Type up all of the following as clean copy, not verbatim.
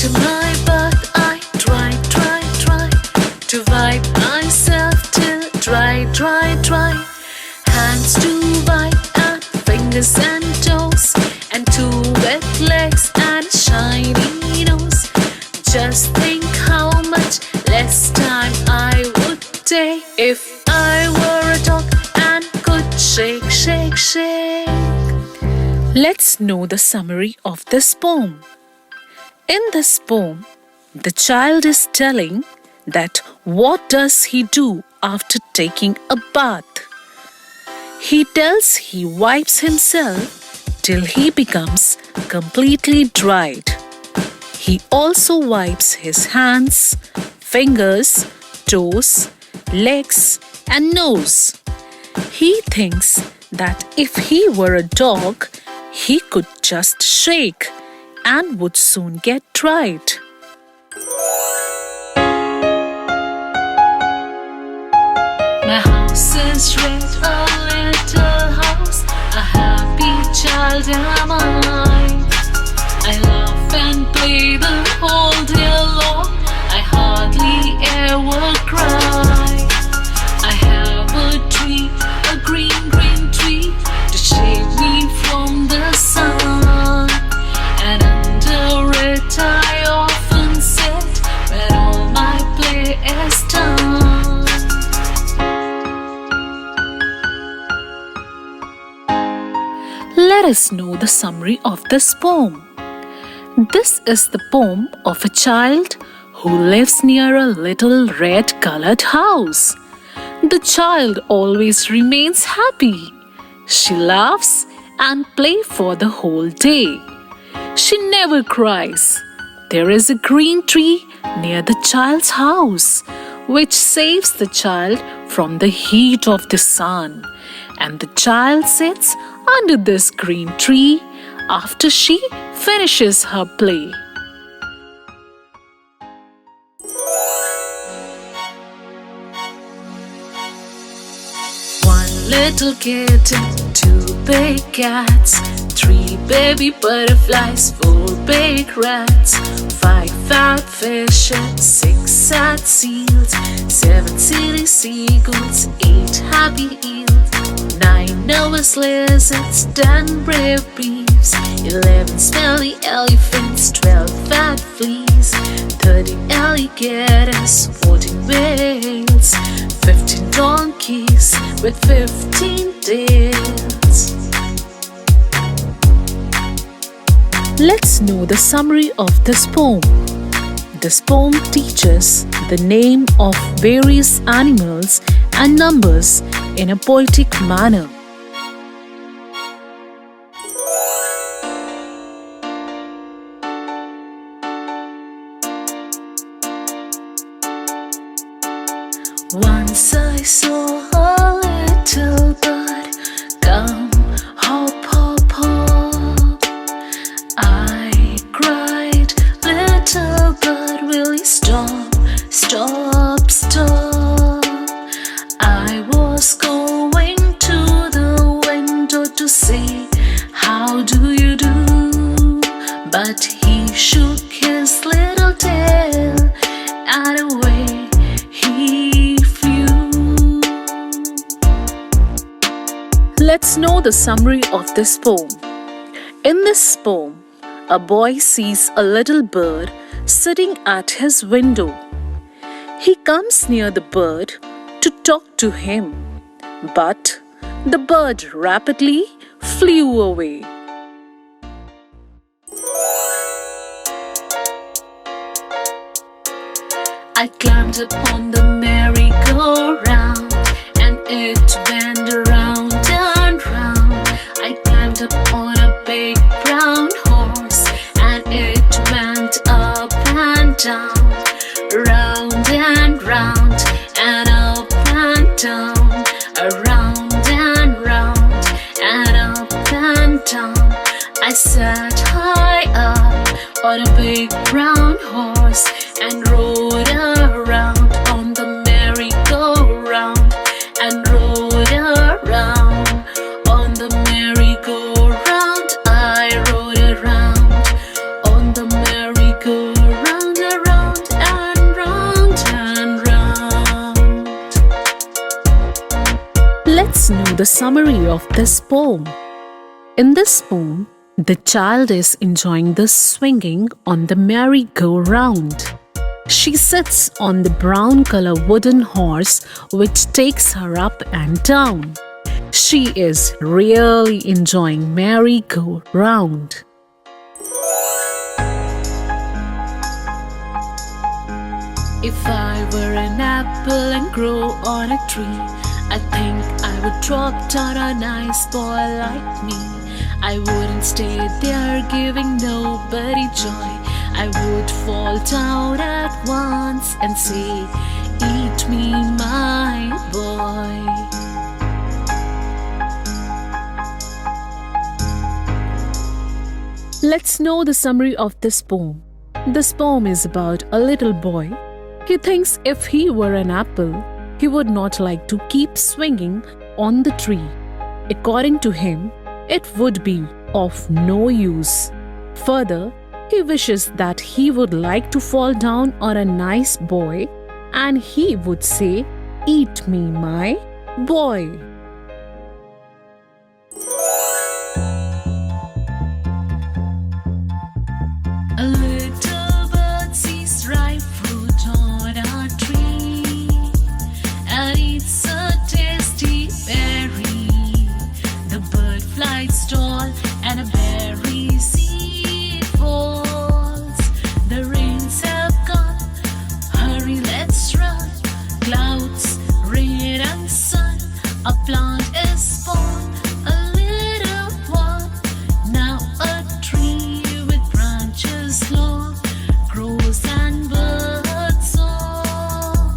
After my bath, I try to wipe myself till dry. Hands to wipe and fingers and toes, and 2 wet legs and a shiny nose. Just think how much less time I would take if I were a dog and could shake. Let's know the summary of this poem. In this poem, the child is telling that what does he do after taking a bath? He tells he wipes himself till he becomes completely dried. He also wipes his hands, fingers, toes, legs, and nose. He thinks that if he were a dog, he could just shake and would soon get dried. My house is red, a little house, a happy child am I. I laugh and play the whole day long, I hardly ever cry. I have a tree, a green tree, to shade me from the sun, and under it I often sit when all my play is done. Let us know the summary of this poem. This is the poem of a child who lives near a little red-colored house. The child always remains happy. She laughs and plays for the whole day. She never cries. There is a green tree near the child's house, which saves the child from the heat of the sun. And the child sits under this green tree after she finishes her play. One little kitten, 2 big cats, 3 baby butterflies, 4 big rats, 5 fat fishes, 6 sad seals, 7 silly seagulls, 8 happy eels, 9 nervous lizards, 10 brave beaves, 11 smelly elephants, 12 fat fleas, 13 alligators, 14 whales, 15 donkeys with 15 tails. Let's know the summary of this poem. This poem teaches the name of various animals and numbers in a poetic manner. Once I saw a little bird come hop, hop, hop. I cried, little bird, will you stop, stop, stop? I was going to the window to say, how do you do? But he shook his little tail and away he flew. Let's know the summary of this poem. In this poem, a boy sees a little bird sitting at his window. He comes near the bird to talk to him, but the bird rapidly flew away. I climbed upon the merry-go-round, and it went around and round. I climbed upon a big brown horse, and it went up and down, round and round, and up and down, around and round, and up and down. I sat high up on a big brown horse and rode around on the merry-go-round, and rode around on the merry-go-round. I rode around on the merry-go-round. the summary of this poem. In this poem, the child is enjoying the swinging on the merry-go-round. She sits on the brown color wooden horse which takes her up and down. She is really enjoying merry-go-round. If I were an apple and grow on a tree, I think I would drop down a nice boy like me. I wouldn't stay there giving nobody joy. I would fall down at once and say, "Eat me, my boy." Let's know the summary of this poem. This poem is about a little boy. He thinks if he were an apple, he would not like to keep swinging on the tree. According to him, it would be of no use. Further, he wishes that he would like to fall down on a nice boy and he would say, "Eat me, my boy." A little bird sees ripe fruit on a tree and eats a tasty berry. The bird flies tall and a berry seed falls. The rains have come, hurry, let's run. Clouds, rain and sun, a plant is born, a little one. Now a tree with branches long, crows and birds song.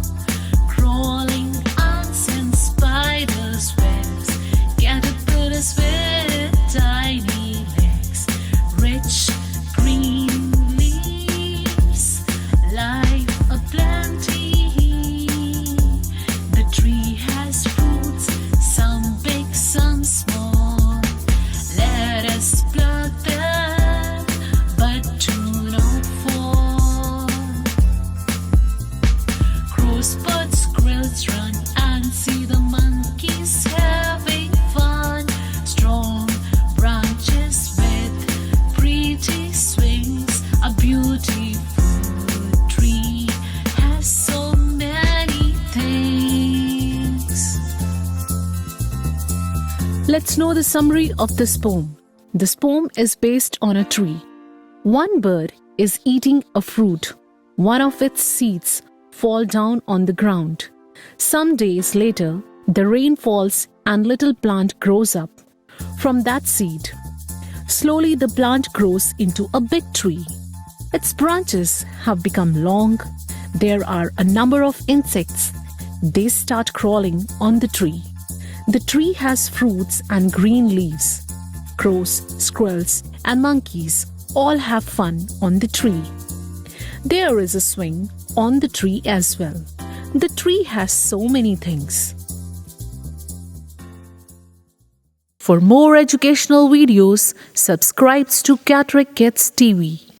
Crawling ants and spiders' webs, caterpillars with tiny legs. Rich green leaves, life a plenty. The tree has fruits, some big, some small. Let us pluck them, but do not fall. Crows, birds, squirrels run and see the monkeys having fun. Strong branches with pretty swings, a beautiful tree has so many things. Let's know the summary of this poem. This poem is based on a tree. One bird is eating a fruit. One of its seeds fall down on the ground. Some days later, the rain falls and little plant grows up from that seed. Slowly the plant grows into a big tree. Its branches have become long. There are a number of insects. They start crawling on the tree. The tree has fruits and green leaves. Crows, squirrels, and monkeys all have fun on the tree. There is a swing on the tree as well. The tree has so many things. For more educational videos, subscribe to Catrack Kids TV.